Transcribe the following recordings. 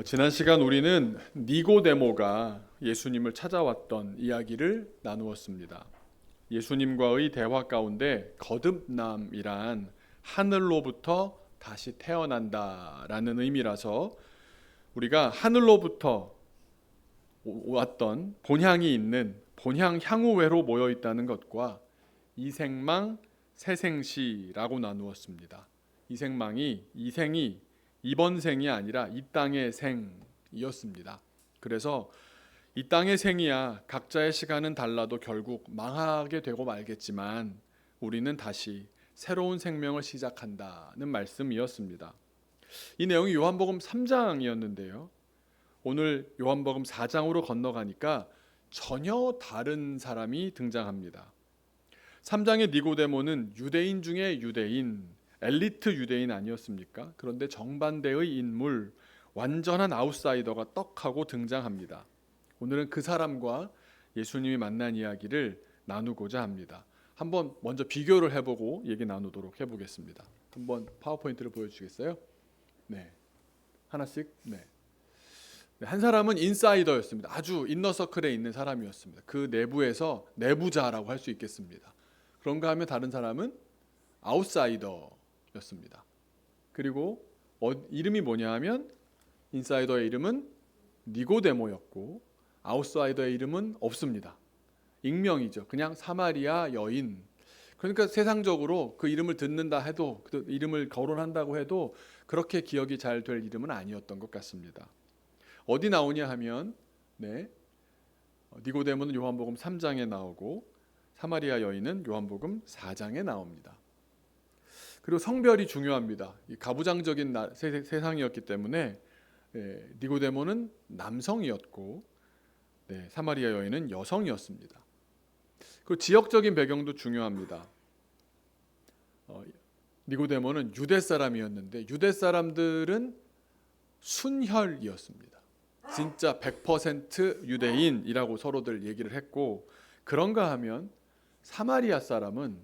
지난 시간 우리는 니고데모가 예수님을 찾아왔던 이야기를 나누었습니다. 예수님과의 대화 가운데 거듭남이란 하늘로부터 다시 태어난다라는 의미라서 우리가 하늘로부터 왔던 본향이 있는 본향 향후회로 모여 있다는 것과 이생망 새생시라고 나누었습니다. 이생이 이번 생이 아니라 이 땅의 생이었습니다. 그래서 이 땅의 생이야 각자의 시간은 달라도 결국 망하게 되고 말겠지만 우리는 다시 새로운 생명을 시작한다는 말씀이었습니다. 이 내용이 요한복음 3장이었는데요. 오늘 요한복음 4장으로 건너가니까 전혀 다른 사람이 등장합니다. 3장의 니고데모는 유대인 중에 유대인, 엘리트 유대인 아니었습니까? 그런데 정반대의 인물, 완전한 아웃사이더가 떡하고 등장합니다. 오늘은 그 사람과 예수님이 만난 이야기를 나누고자 합니다. 한번 먼저 비교를 해보고 얘기 나누도록 해보겠습니다. 한번 파워포인트를 보여주시겠어요? 네, 하나씩. 네. 한 사람은 인사이더였습니다. 아주 인너서클에 있는 사람이었습니다. 그 내부에서 내부자라고 할 수 있겠습니다. 그런가 하면 다른 사람은 아웃사이더였습니다. 그리고 이름이 뭐냐 하면 인사이더의 이름은 니고데모였고 아웃사이더의 이름은 없습니다. 익명이죠. 그냥 사마리아 여인. 그러니까 세상적으로 그 이름을 듣는다 해도 그 이름을 거론한다고 해도 그렇게 기억이 잘 될 이름은 아니었던 것 같습니다. 어디 나오냐 하면 니고데모는 요한복음 3장에 나오고 사마리아 여인은 요한복음 4장에 나옵니다. 그리고 성별이 중요합니다. 가부장적인 세상이었기 때문에 니고데모는 남성이었고 사마리아 여인은 여성이었습니다. 그리고 지역적인 배경도 중요합니다. 니고데모는 유대 사람이었는데 유대 사람들은 순혈이었습니다. 진짜 100% 유대인이라고 서로들 얘기를 했고 그런가 하면 사마리아 사람은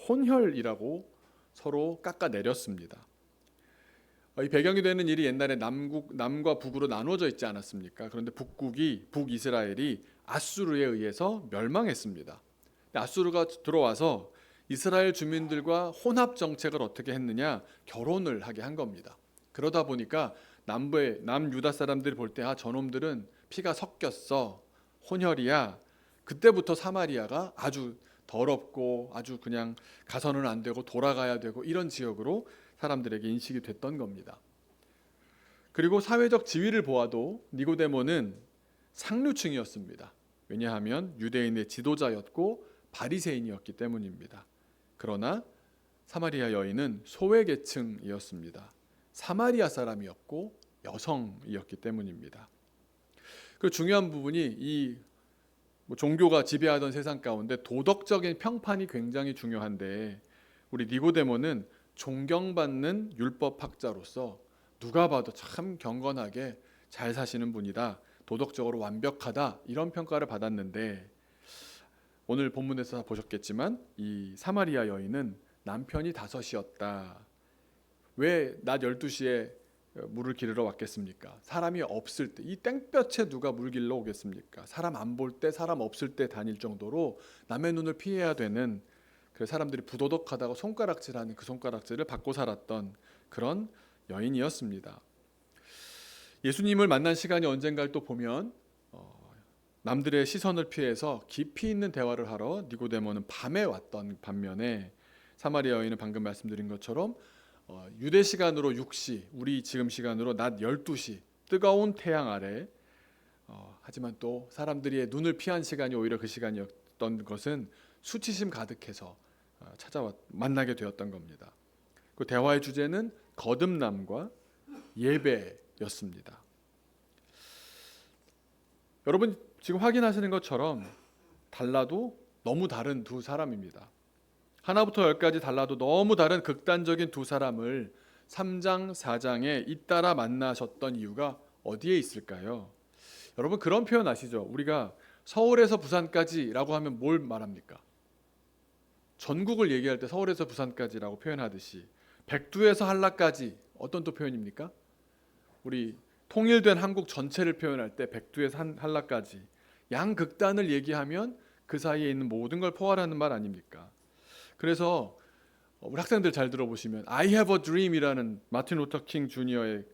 혼혈이라고 서로 깎아내렸습니다. 이 배경이 되는 일이 옛날에 남과 북으로 나누어져 있지 않았습니까? 그런데 북이스라엘이 아수르에 의해서 멸망했습니다. 아수르가 들어와서 이스라엘 주민들과 혼합 정책을 어떻게 했느냐? 결혼을 하게 한 겁니다. 그러다 보니까 남유다 사람들이 볼 때 저놈들은 피가 섞였어, 혼혈이야. 그때부터 사마리아가 아주 더럽고 아주 그냥 가서는 안 되고 돌아가야 되고 이런 지역으로 사람들에게 인식이 됐던 겁니다. 그리고 사회적 지위를 보아도 니고데모는 상류층이었습니다. 왜냐하면 유대인의 지도자였고 바리새인이었기 때문입니다. 그러나 사마리아 여인은 소외계층이었습니다. 사마리아 사람이었고 여성이었기 때문입니다. 그 중요한 부분이 이 종교가 지배하던 세상 가운데 도덕적인 평판이 굉장히 중요한데 우리 니고데모는 존경받는 율법학자로서 누가 봐도 참 경건하게 잘 사시는 분이다, 도덕적으로 완벽하다 이런 평가를 받았는데 오늘 본문에서 보셨겠지만 이 사마리아 여인은 남편이 5이었다. 왜 낮 12시에 물을 기르러 왔겠습니까? 사람이 없을 때, 이 땡볕에 누가 물 길러 오겠습니까? 사람 안 볼 때, 사람 없을 때 다닐 정도로 남의 눈을 피해야 되는, 그래서 사람들이 부도덕하다고 손가락질하는 그 손가락질을 받고 살았던 그런 여인이었습니다. 예수님을 만난 시간이 언젠가를 또 보면 남들의 시선을 피해서 깊이 있는 대화를 하러 니고데모는 밤에 왔던 반면에 사마리아 여인은 방금 말씀드린 것처럼 유대 시간으로 6시, 우리 지금 시간으로 낮 12시 뜨거운 태양 아래 하지만 또 사람들이 눈을 피한 시간이 오히려 그 시간이었던 것은 수치심 가득해서 찾아와 만나게 되었던 겁니다. 그 대화의 주제는 거듭남과 예배였습니다. 여러분 지금 확인하시는 것처럼 달라도 너무 다른 두 사람입니다. 하나부터 열까지 달라도 너무 다른 극단적인 두 사람을 3장, 4장에 잇따라 만나셨던 이유가 어디에 있을까요? 여러분 그런 표현 아시죠? 우리가 서울에서 부산까지라고 하면 뭘 말합니까? 전국을 얘기할 때 서울에서 부산까지라고 표현하듯이 백두에서 한라까지 어떤 또 표현입니까? 우리 통일된 한국 전체를 표현할 때 백두에서 한라까지 양극단을 얘기하면 그 사이에 있는 모든 걸 포괄하는 말 아닙니까? 그래서 우리 학생들 잘 들어보시면 I have a dream이라는 마틴 루터 킹 주니어의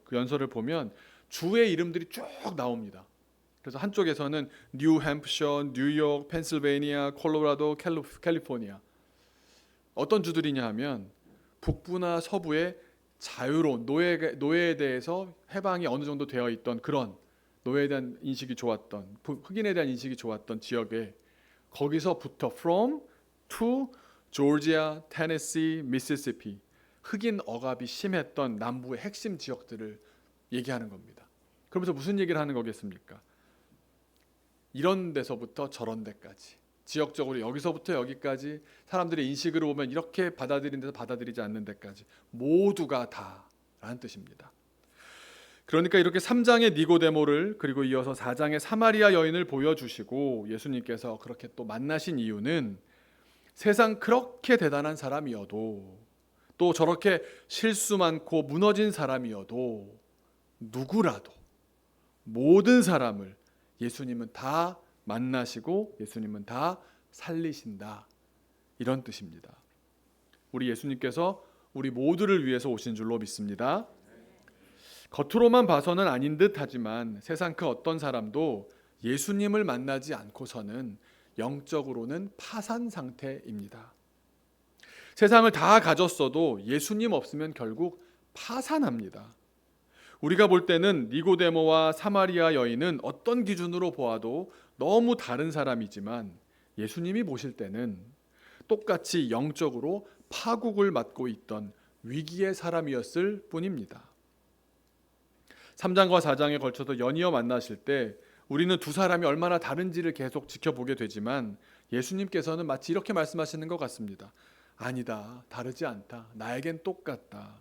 그 연설을 보면 주의 이름들이 쭉 나옵니다. 그래서 한쪽에서는 뉴햄프셔, 뉴욕, 펜실베이니아, 콜로라도, 캘리포니아. 어떤 주들이냐 하면 북부나 서부의 자유로운 노예에 대해서 해방이 어느 정도 되어 있던 그런 노예에 대한 인식이 좋았던 흑인에 대한 인식이 좋았던 지역에 거기서부터 from to 조지아, 테네시, 미시시피 흑인 억압이 심했던 남부의 핵심 지역들을 얘기하는 겁니다. 그러면서 무슨 얘기를 하는 거겠습니까? 이런 데서부터 저런 데까지 지역적으로 여기서부터 여기까지 사람들의 인식으로 보면 이렇게 받아들이는 데서 받아들이지 않는 데까지 모두가 다라는 뜻입니다. 그러니까 이렇게 3장의 니고데모를 그리고 이어서 4장의 사마리아 여인을 보여주시고 예수님께서 그렇게 또 만나신 이유는 세상 그렇게 대단한 사람이어도 또 저렇게 실수 많고 무너진 사람이어도 누구라도 모든 사람을 예수님은 다 만나시고 예수님은 다 살리신다. 이런 뜻입니다. 우리 예수님께서 우리 모두를 위해서 오신 줄로 믿습니다. 겉으로만 봐서는 아닌 듯 하지만 세상 그 어떤 사람도 예수님을 만나지 않고서는 영적으로는 파산 상태입니다. 세상을 다 가졌어도 예수님 없으면 결국 파산합니다. 우리가 볼 때는 니고데모와 사마리아 여인은 어떤 기준으로 보아도 너무 다른 사람이지만 예수님이 보실 때는 똑같이 영적으로 파국을 맞고 있던 위기의 사람이었을 뿐입니다. 3장과 4장에 걸쳐서 연이어 만나실 때 우리는 두 사람이 얼마나 다른지를 계속 지켜보게 되지만 예수님께서는 마치 이렇게 말씀하시는 것 같습니다. 아니다, 다르지 않다, 나에겐 똑같다.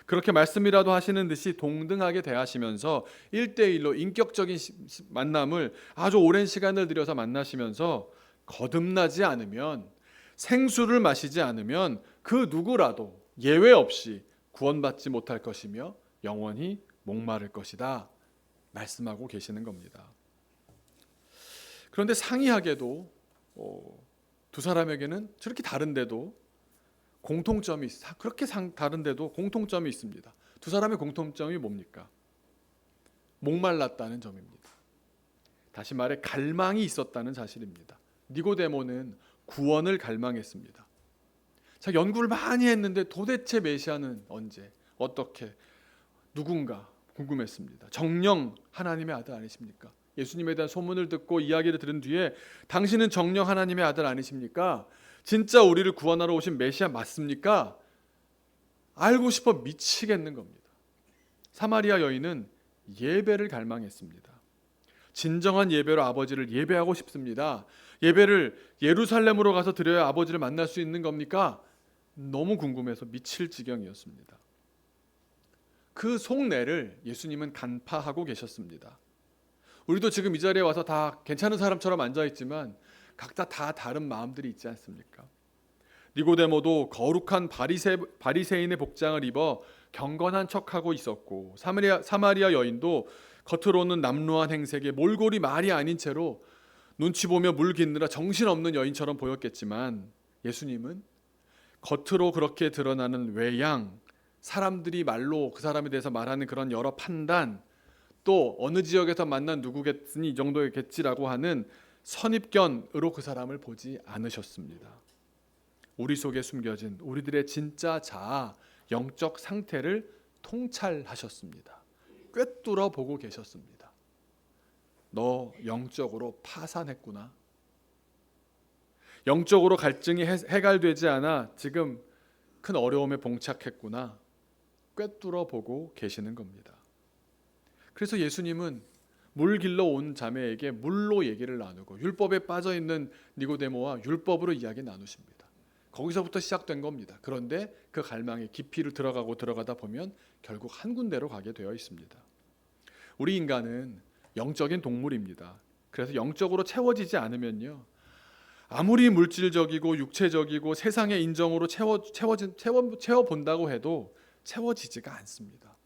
그렇게 말씀이라도 하시는 듯이 동등하게 대하시면서 1대1로 인격적인 만남을 아주 오랜 시간을 들여서 만나시면서 거듭나지 않으면 생수를 마시지 않으면 그 누구라도 예외 없이 구원받지 못할 것이며 영원히 목마를 것이다 말씀하고 계시는 겁니다. 그런데 상이하게도 두 사람에게는 저렇게 다른데도 공통점이 그렇게 다른데도 공통점이 있습니다. 두 사람의 공통점이 뭡니까? 목말랐다는 점입니다. 다시 말해 갈망이 있었다는 사실입니다. 니고데모는 구원을 갈망했습니다. 자, 연구를 많이 했는데 도대체 메시아는 언제, 어떻게, 누군가 궁금했습니다. 정령 하나님의 아들 아니십니까? 예수님에 대한 소문을 듣고 이야기를 들은 뒤에 당신은 정령 하나님의 아들 아니십니까? 진짜 우리를 구원하러 오신 메시아 맞습니까? 알고 싶어 미치겠는 겁니다. 사마리아 여인은 예배를 갈망했습니다. 진정한 예배로 아버지를 예배하고 싶습니다. 예배를 예루살렘으로 가서 드려야 아버지를 만날 수 있는 겁니까? 너무 궁금해서 미칠 지경이었습니다. 그 속내를 예수님은 간파하고 계셨습니다. 우리도 지금 이 자리에 와서 다 괜찮은 사람처럼 앉아있지만 각자 다 다른 마음들이 있지 않습니까? 니고데모도 거룩한 바리새인의 복장을 입어 경건한 척하고 있었고 사마리아 여인도 겉으로는 남루한 행색에 몰골이 말이 아닌 채로 눈치 보며 물 깃느라 정신없는 여인처럼 보였겠지만 예수님은 겉으로 그렇게 드러나는 외양, 사람들이 말로 그 사람에 대해서 말하는 그런 여러 판단, 또 어느 지역에서 만난 누구겠으니 이 정도겠지라고 하는 선입견으로 그 사람을 보지 않으셨습니다. 우리 속에 숨겨진 우리들의 진짜 자아, 영적 상태를 통찰하셨습니다. 꿰뚫어 보고 계셨습니다. 너 영적으로 파산했구나. 영적으로 갈증이 해결되지 않아 지금 큰 어려움에 봉착했구나. 꿰뚫어 보고 계시는 겁니다. 그래서 예수님은 물 길러 온 자매에게 물로 얘기를 나누고 율법에 빠져 있는 니고데모와 율법으로 이야기 나누십니다. 거기서부터 시작된 겁니다. 그런데 그 갈망의 깊이를 들어가다 보면 결국 한 군데로 가게 되어 있습니다. 우리 인간은 영적인 동물입니다. 그래서 영적으로 채워지지 않으면요, 아무리 물질적이고 육체적이고 세상의 인정으로 채워본다고 해도 채워지지가 않습니다.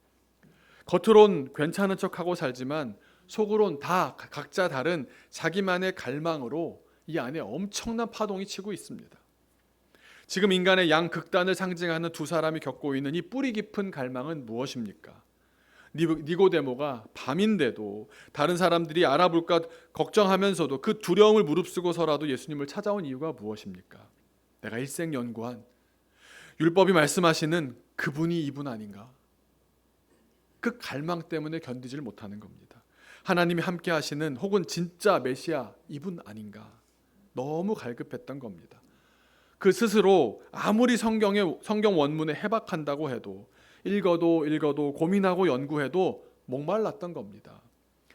겉으론 괜찮은 척하고 살지만 속으론 다 각자 다른 자기만의 갈망으로 이 안에 엄청난 파동이 치고 있습니다. 지금 인간의 양극단을 상징하는 두 사람이 겪고 있는 이 뿌리 깊은 갈망은 무엇입니까? 니고데모가 밤인데도 다른 사람들이 알아볼까 걱정하면서도 그 두려움을 무릅쓰고서라도 예수님을 찾아온 이유가 무엇입니까? 내가 일생 연구한 율법이 말씀하시는 그분이 이분 아닌가? 그 갈망 때문에 견디지를 못하는 겁니다. 하나님이 함께 하시는 혹은 진짜 메시아 이분 아닌가? 너무 갈급했던 겁니다. 그 스스로 아무리 성경 원문에 해박한다고 해도 읽어도 고민하고 연구해도 목말랐던 겁니다.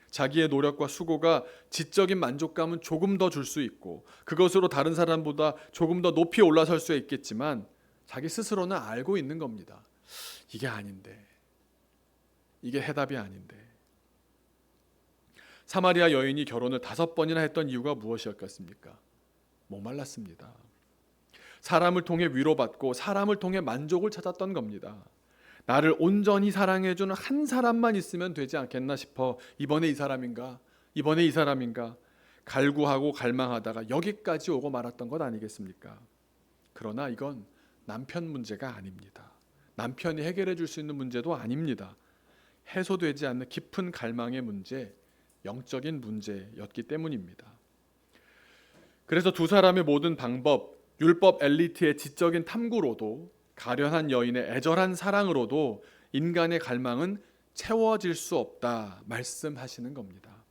자기의 노력과 수고가 지적인 만족감은 조금 더 줄 수 있고 그것으로 다른 사람보다 조금 더 높이 올라설 수 있겠지만 자기 스스로는 알고 있는 겁니다. 이게 아닌데, 이게 해답이 아닌데. 사마리아 여인이 결혼을 5번이나 했던 이유가 무엇이었겠습니까? 목말랐습니다. 사람을 통해 위로받고 사람을 통해 만족을 찾았던 겁니다. 나를 온전히 사랑해주는 한 사람만 있으면 되지 않겠나 싶어 이번에 이 사람인가 갈구하고 갈망하다가 여기까지 오고 말았던 것 아니겠습니까? 그러나 이건 남편 문제가 아닙니다. 남편이 해결해 줄 수 있는 문제도 아닙니다. 해소되지 않는 깊은 갈망의 문제, 영적인 문제였기 때문입니다. 그래서 두 사람의 모든 방법, 율법 엘리트의 지적인 탐구로도 가련한 여인의 애절한 사랑으로도 인간의 갈망은 채워질 수 없다 말씀하시는 겁니다.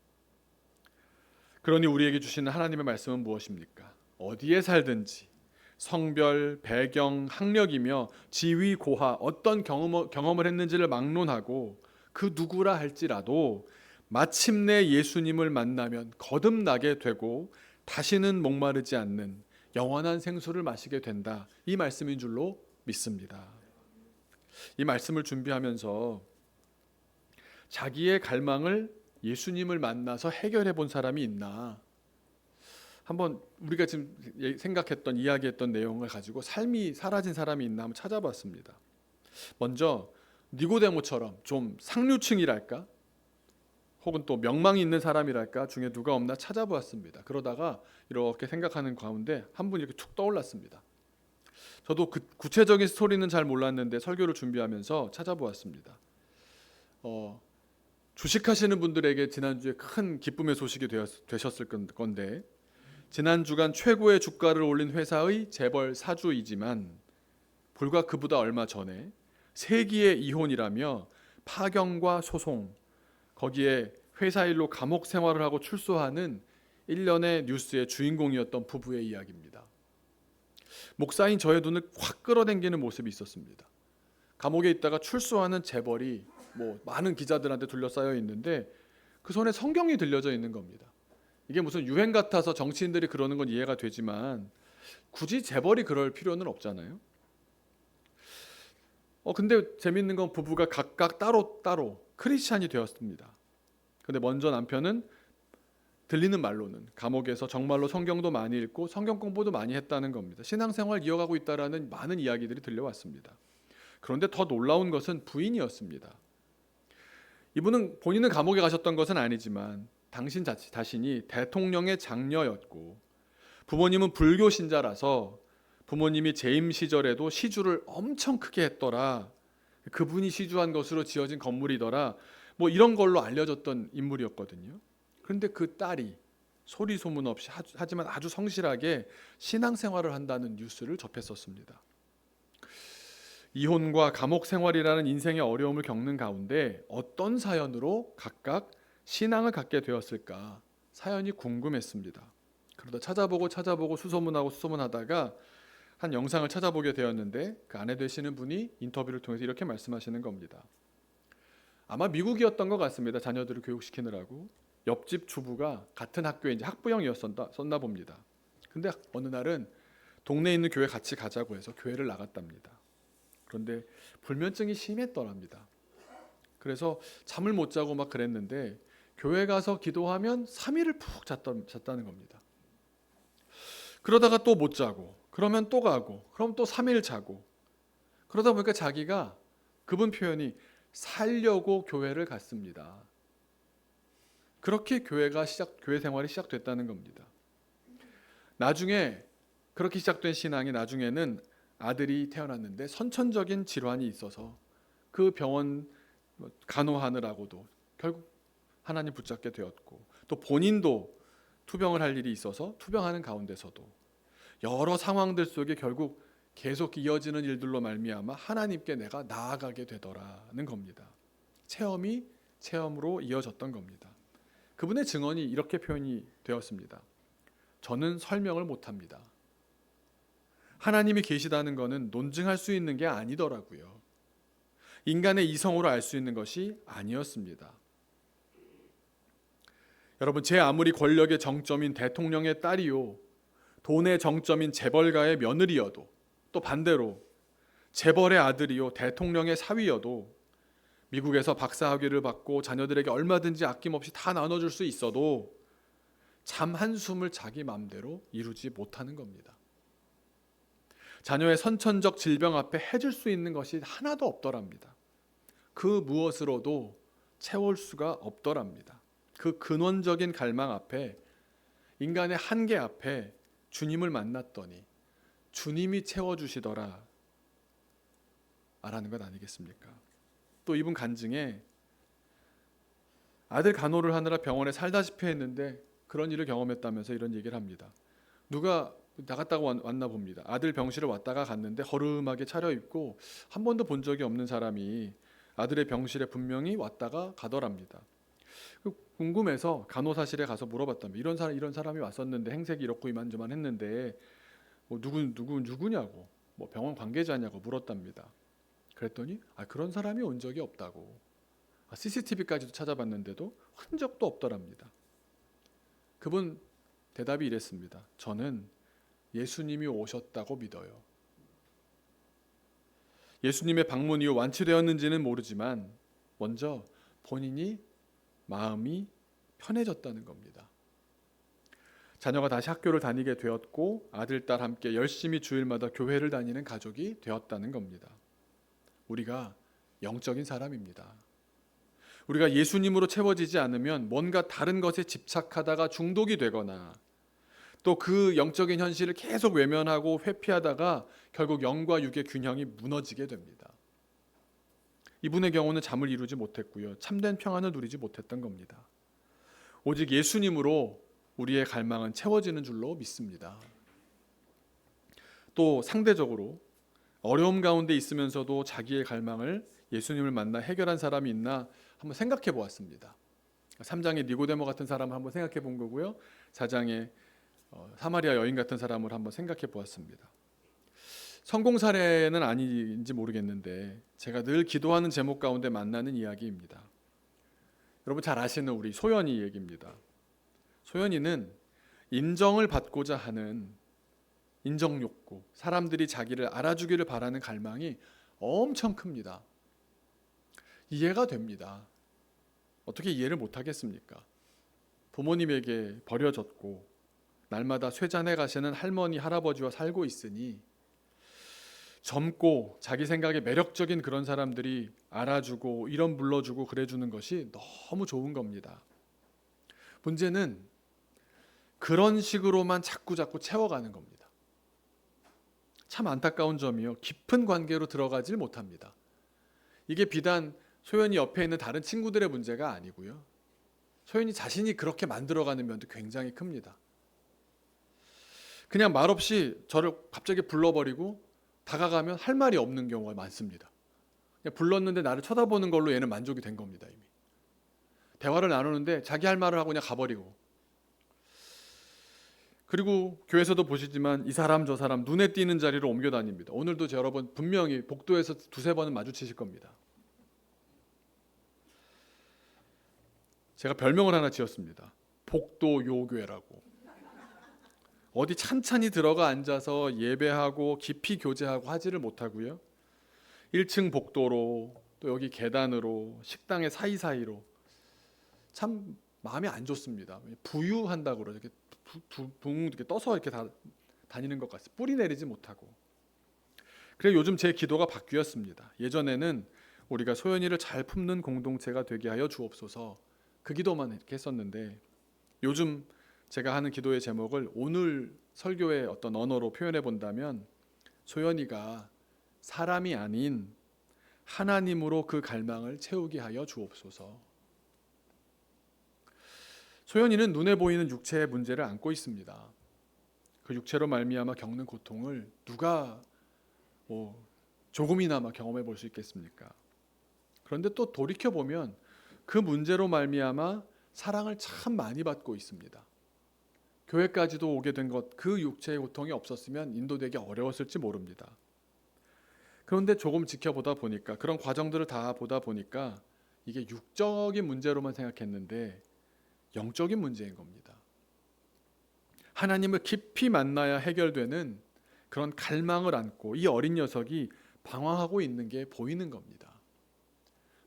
그러니 우리에게 주시는 하나님의 말씀은 무엇입니까? 어디에 살든지 성별, 배경, 학력이며 지위, 고하, 어떤 경험을 했는지를 막론하고 그 누구라 할지라도 마침내 예수님을 만나면 거듭나게 되고 다시는 목마르지 않는 영원한 생수를 마시게 된다. 이 말씀인 줄로 믿습니다. 이 말씀을 준비하면서 자기의 갈망을 예수님을 만나서 해결해 본 사람이 있나? 한번 우리가 지금 생각했던 이야기했던 내용을 가지고 삶이 사라진 사람이 있나 한번 찾아봤습니다. 먼저 니고데모처럼 좀 상류층이랄까? 혹은 또 명망이 있는 사람이랄까 중에 누가 없나 찾아보았습니다. 그러다가 이렇게 생각하는 가운데 한 분이 이렇게 툭 떠올랐습니다. 저도 그 구체적인 스토리는 잘 몰랐는데 설교를 준비하면서 찾아보았습니다. 주식하시는 분들에게 지난주에 큰 기쁨의 소식이 되셨을 건데 지난 주간 최고의 주가를 올린 회사의 재벌 사주이지만 불과 그보다 얼마 전에 세기의 이혼이라며 파경과 소송, 거기에 회사 일로 감옥 생활을 하고 출소하는 일련의 뉴스의 주인공이었던 부부의 이야기입니다. 목사인 저의 눈을 확 끌어당기는 모습이 있었습니다. 감옥에 있다가 출소하는 재벌이 많은 기자들한테 둘러싸여 있는데 그 손에 성경이 들려져 있는 겁니다. 이게 무슨 유행 같아서 정치인들이 그러는 건 이해가 되지만 굳이 재벌이 그럴 필요는 없잖아요. 근데 재밌는 건 부부가 각각 따로 크리스찬이 되었습니다. 근데 먼저 남편은 들리는 말로는 감옥에서 정말로 성경도 많이 읽고 성경 공부도 많이 했다는 겁니다. 신앙생활 이어가고 있다라는 많은 이야기들이 들려왔습니다. 그런데 더 놀라운 것은 부인이었습니다. 이분은 본인은 감옥에 가셨던 것은 아니지만 당신 자신이 대통령의 장녀였고 부모님은 불교 신자라서 부모님이 재임 시절에도 시주를 엄청 크게 했더라. 그분이 시주한 것으로 지어진 건물이더라. 이런 걸로 알려졌던 인물이었거든요. 그런데 그 딸이 소리 소문 없이 하지만 아주 성실하게 신앙생활을 한다는 뉴스를 접했었습니다. 이혼과 감옥 생활이라는 인생의 어려움을 겪는 가운데 어떤 사연으로 각각 신앙을 갖게 되었을까 사연이 궁금했습니다. 그러다 찾아보고 수소문하다가 한 영상을 찾아보게 되었는데 그 아내 되시는 분이 인터뷰를 통해서 이렇게 말씀하시는 겁니다. 아마 미국이었던 것 같습니다. 자녀들을 교육시키느라고 옆집 주부가 같은 학교에 이제 학부형이었었나 봅니다. 근데 어느 날은 동네에 있는 교회 같이 가자고 해서 교회를 나갔답니다. 그런데 불면증이 심했더랍니다. 그래서 잠을 못 자고 막 그랬는데 교회 가서 기도하면 3일을 푹 잤다는 겁니다. 그러다가 또 못 자고 그러면 또 가고 그럼 또 3일 자고 그러다 보니까 자기가 그분 표현이 살려고 교회를 갔습니다. 그렇게 교회 생활이 시작됐다는 겁니다. 나중에 그렇게 시작된 신앙이 나중에는 아들이 태어났는데 선천적인 질환이 있어서 그 병원 간호하느라고도 결국 하나님 붙잡게 되었고, 또 본인도 투병을 할 일이 있어서 투병하는 가운데서도 여러 상황들 속에 결국 계속 이어지는 일들로 말미암아 하나님께 내가 나아가게 되더라는 겁니다. 체험이 체험으로 이어졌던 겁니다. 그분의 증언이 이렇게 표현이 되었습니다. 저는 설명을 못합니다. 하나님이 계시다는 것은 논증할 수 있는 게 아니더라고요. 인간의 이성으로 알 수 있는 것이 아니었습니다. 여러분, 제 아무리 권력의 정점인 대통령의 딸이요, 돈의 정점인 재벌가의 며느리여도, 또 반대로 재벌의 아들이요 대통령의 사위여도, 미국에서 박사학위를 받고 자녀들에게 얼마든지 아낌없이 다 나눠줄 수 있어도 잠 한숨을 자기 마음대로 이루지 못하는 겁니다. 자녀의 선천적 질병 앞에 해줄 수 있는 것이 하나도 없더랍니다. 그 무엇으로도 채울 수가 없더랍니다. 그 근원적인 갈망 앞에, 인간의 한계 앞에 주님을 만났더니 주님이 채워주시더라 라는 것 아니겠습니까? 또 이분 간증에 아들 간호를 하느라 병원에 살다시피 했는데 그런 일을 경험했다면서 이런 얘기를 합니다. 누가 나갔다가 왔나 봅니다. 아들 병실을 왔다가 갔는데 허름하게 차려입고 한 번도 본 적이 없는 사람이 아들의 병실에 분명히 왔다가 가더랍니다. 궁금해서 간호사실에 가서 물어봤답니다. 이런 사람이 왔었는데 행색이 이렇고 이만저만 했는데 뭐 누구냐고, 뭐 병원 관계자냐고 물었답니다. 그랬더니 그런 사람이 온 적이 없다고, CCTV까지도 찾아봤는데도 흔적도 없더랍니다. 그분 대답이 이랬습니다. 저는 예수님이 오셨다고 믿어요. 예수님의 방문 이후 완치되었는지는 모르지만 먼저 본인이 마음이 편해졌다는 겁니다. 자녀가 다시 학교를 다니게 되었고 아들, 딸 함께 열심히 주일마다 교회를 다니는 가족이 되었다는 겁니다. 우리가 영적인 사람입니다. 우리가 예수님으로 채워지지 않으면 뭔가 다른 것에 집착하다가 중독이 되거나, 또 그 영적인 현실을 계속 외면하고 회피하다가 결국 영과 육의 균형이 무너지게 됩니다. 이분의 경우는 잠을 이루지 못했고요, 참된 평안을 누리지 못했던 겁니다. 오직 예수님으로 우리의 갈망은 채워지는 줄로 믿습니다. 또 상대적으로 어려움 가운데 있으면서도 자기의 갈망을 예수님을 만나 해결한 사람이 있나 한번 생각해 보았습니다. 3장의 니고데모 같은 사람을 한번 생각해 본 거고요, 4장의 사마리아 여인 같은 사람을 한번 생각해 보았습니다. 성공 사례는 아닌지 모르겠는데 제가 늘 기도하는 제목 가운데 만나는 이야기입니다. 여러분 잘 아시는 우리 소연이 얘기입니다. 소연이는 인정을 받고자 하는 인정 욕구, 사람들이 자기를 알아주기를 바라는 갈망이 엄청 큽니다. 이해가 됩니다. 어떻게 이해를 못하겠습니까? 부모님에게 버려졌고 날마다 쇠잔해 가시는 할머니, 할아버지와 살고 있으니 젊고 자기 생각에 매력적인 그런 사람들이 알아주고 이름 불러주고 그래주는 것이 너무 좋은 겁니다. 문제는 그런 식으로만 자꾸 채워가는 겁니다. 참 안타까운 점이요, 깊은 관계로 들어가질 못합니다. 이게 비단 소연이 옆에 있는 다른 친구들의 문제가 아니고요, 소연이 자신이 그렇게 만들어가는 면도 굉장히 큽니다. 그냥 말없이 저를 갑자기 불러버리고 다가가면 할 말이 없는 경우가 많습니다. 그냥 불렀는데 나를 쳐다보는 걸로 얘는 만족이 된 겁니다. 이미 대화를 나누는데 자기 할 말을 하고 그냥 가버리고, 그리고 교회에서도 보시지만 이 사람 저 사람 눈에 띄는 자리로 옮겨 다닙니다. 오늘도 여러분 분명히 복도에서 두세 번은 마주치실 겁니다. 제가 별명을 하나 지었습니다. 복도 요교회라고. 어디 찬찬히 들어가 앉아서 예배하고 깊이 교제하고 하지를 못하고요, 1층 복도로, 또 여기 계단으로, 식당의 사이사이로 참 마음이 안 좋습니다. 부유한다고 그러죠. 이렇게 붕 이렇게 떠서 이렇게 다니는 것 같아요. 뿌리 내리지 못하고. 그래서 요즘 제 기도가 바뀌었습니다. 예전에는 우리가 소연이를 잘 품는 공동체가 되게 하여 주옵소서. 그 기도만 이렇게 했었는데, 요즘 제가 하는 기도의 제목을 오늘 설교의 어떤 언어로 표현해 본다면, 소연이가 사람이 아닌 하나님으로 그 갈망을 채우게 하여 주옵소서. 소연이는 눈에 보이는 육체의 문제를 안고 있습니다. 그 육체로 말미암아 겪는 고통을 누가 조금이나마 경험해 볼 수 있겠습니까? 그런데 또 돌이켜 보면 그 문제로 말미암아 사랑을 참 많이 받고 있습니다. 교회까지도 오게 된 것, 그 육체의 고통이 없었으면 인도되기 어려웠을지 모릅니다. 그런데 조금 지켜보다 보니까, 그런 과정들을 다 보다 보니까 이게 육적인 문제로만 생각했는데 영적인 문제인 겁니다. 하나님을 깊이 만나야 해결되는 그런 갈망을 안고 이 어린 녀석이 방황하고 있는 게 보이는 겁니다.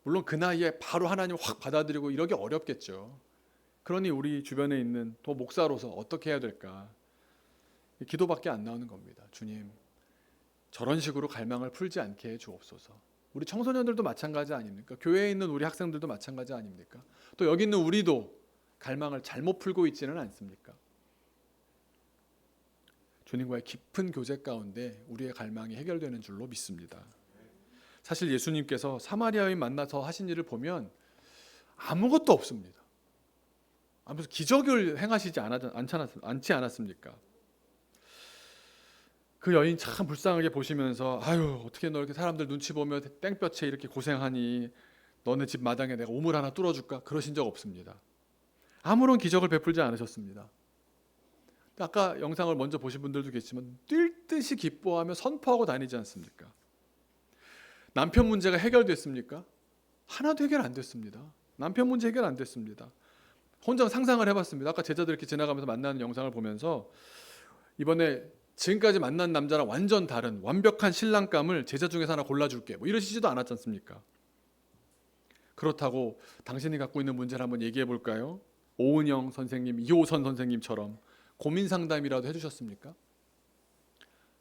물론 그 나이에 바로 하나님을 확 받아들이고 이러기 어렵겠죠. 그러니 우리 주변에 있는 또 목사로서 어떻게 해야 될까? 기도밖에 안 나오는 겁니다. 주님, 저런 식으로 갈망을 풀지 않게 해 주옵소서. 우리 청소년들도 마찬가지 아닙니까? 교회에 있는 우리 학생들도 마찬가지 아닙니까? 또 여기 있는 우리도 갈망을 잘못 풀고 있지는 않습니까? 주님과의 깊은 교제 가운데 우리의 갈망이 해결되는 줄로 믿습니다. 사실 예수님께서 사마리아인 만나서 하신 일을 보면 아무것도 없습니다. 아무튼 기적을 행하시지 않지 않았습니까? 그 여인 참 불쌍하게 보시면서, 아유, 어떻게 너 이렇게 사람들 눈치 보며 땡볕에 이렇게 고생하니, 너네 집 마당에 내가 우물 하나 뚫어줄까? 그러신 적 없습니다. 아무런 기적을 베풀지 않으셨습니다. 아까 영상을 먼저 보신 분들도 계시지만 뛸 듯이 기뻐하며 선포하고 다니지 않습니까? 남편 문제가 해결됐습니까? 하나도 해결 안 됐습니다. 남편 문제 해결 안 됐습니다. 혼자 상상을 해봤습니다. 아까 제자들 이렇게 지나가면서 만나는 영상을 보면서 이번에 지금까지 만난 남자랑 완전 다른 완벽한 신랑감을 제자 중에서 하나 골라줄게, 뭐 이러시지도 않았지 않습니까? 그렇다고 당신이 갖고 있는 문제를 한번 얘기해 볼까요? 오은영 선생님, 이호선 선생님처럼 고민 상담이라도 해주셨습니까?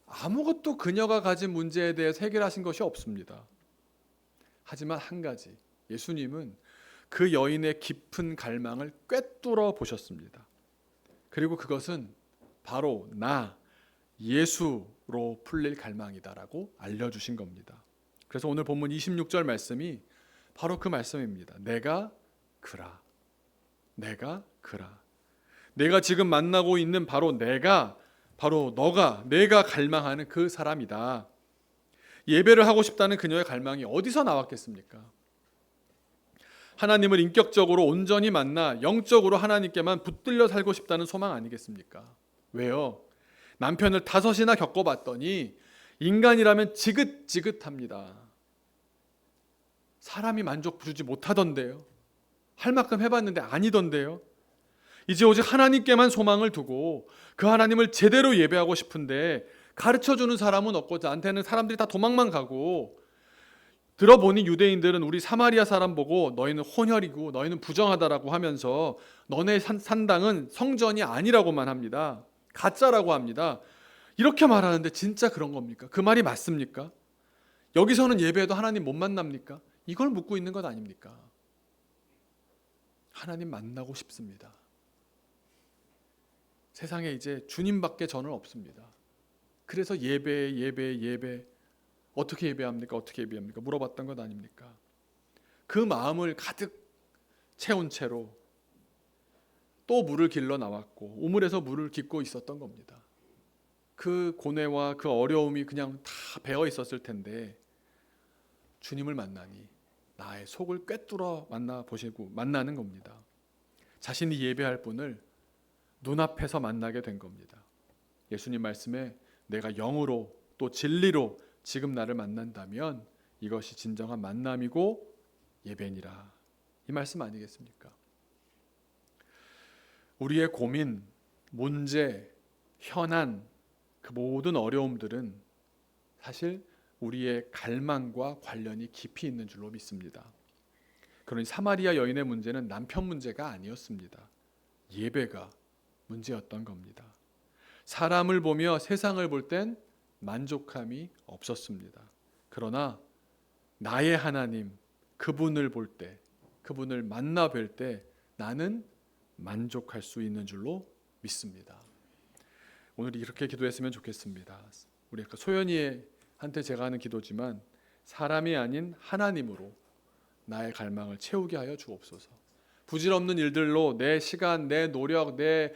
아무것도 그녀가 가진 문제에 대해서 해결하신 것이 없습니다. 하지만 한 가지, 예수님은 그 여인의 깊은 갈망을 꿰뚫어 보셨습니다. 그리고 그것은 바로 나 예수로 풀릴 갈망이다라고 알려주신 겁니다. 그래서 오늘 본문 26절 말씀이 바로 그 말씀입니다. 내가 그라. 내가 지금 만나고 있는 바로 너가 내가 갈망하는 그 사람이다. 예배를 하고 싶다는 그녀의 갈망이 어디서 나왔겠습니까? 하나님을 인격적으로 온전히 만나 영적으로 하나님께만 붙들려 살고 싶다는 소망 아니겠습니까? 왜요? 남편을 5이나 겪어봤더니 인간이라면 지긋지긋합니다. 사람이 만족 주지 못하던데요. 할 만큼 해봤는데 아니던데요. 이제 오직 하나님께만 소망을 두고 그 하나님을 제대로 예배하고 싶은데 가르쳐주는 사람은 없고 나한테는 사람들이 다 도망만 가고, 들어보니 유대인들은 우리 사마리아 사람 보고 너희는 혼혈이고 너희는 부정하다라고 하면서 너네 산당은 성전이 아니라고만 합니다. 가짜라고 합니다. 이렇게 말하는데 진짜 그런 겁니까? 그 말이 맞습니까? 여기서는 예배해도 하나님 못 만납니까? 이걸 묻고 있는 것 아닙니까? 하나님 만나고 싶습니다. 세상에 이제 주님밖에 저는 없습니다. 그래서 예배 어떻게 예배합니까? 물어봤던 것 아닙니까? 그 마음을 가득 채운 채로 또 물을 길러 나왔고 우물에서 물을 깃고 있었던 겁니다. 그 고뇌와 그 어려움이 그냥 다 배어 있었을 텐데 주님을 만나니 나의 속을 꿰뚫어 만나는 겁니다. 자신이 예배할 분을 눈앞에서 만나게 된 겁니다. 예수님 말씀에 내가 영으로 또 진리로 지금 나를 만난다면 이것이 진정한 만남이고 예배니라, 이 말씀 아니겠습니까? 우리의 고민, 문제, 현안, 그 모든 어려움들은 사실 우리의 갈망과 관련이 깊이 있는 줄로 믿습니다. 그러니 사마리아 여인의 문제는 남편 문제가 아니었습니다. 예배가 문제였던 겁니다. 사람을 보며 세상을 볼 땐 만족함이 없었습니다. 그러나 나의 하나님 그분을 볼 때, 그분을 만나 뵐 때 나는 만족할 수 있는 줄로 믿습니다. 오늘 이렇게 기도했으면 좋겠습니다. 우리 소연이한테 제가 하는 기도지만 사람이 아닌 하나님으로 나의 갈망을 채우게 하여 주옵소서. 부질없는 일들로 내 시간, 내 노력, 내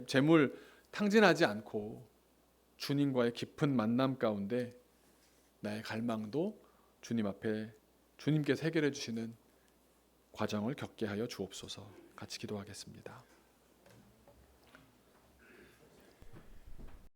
재물 탕진하지 않고 주님과의 깊은 만남 가운데 나의 갈망도 주님 앞에 주님께서 해결해 주시는 과정을 겪게 하여 주옵소서. 같이 기도하겠습니다.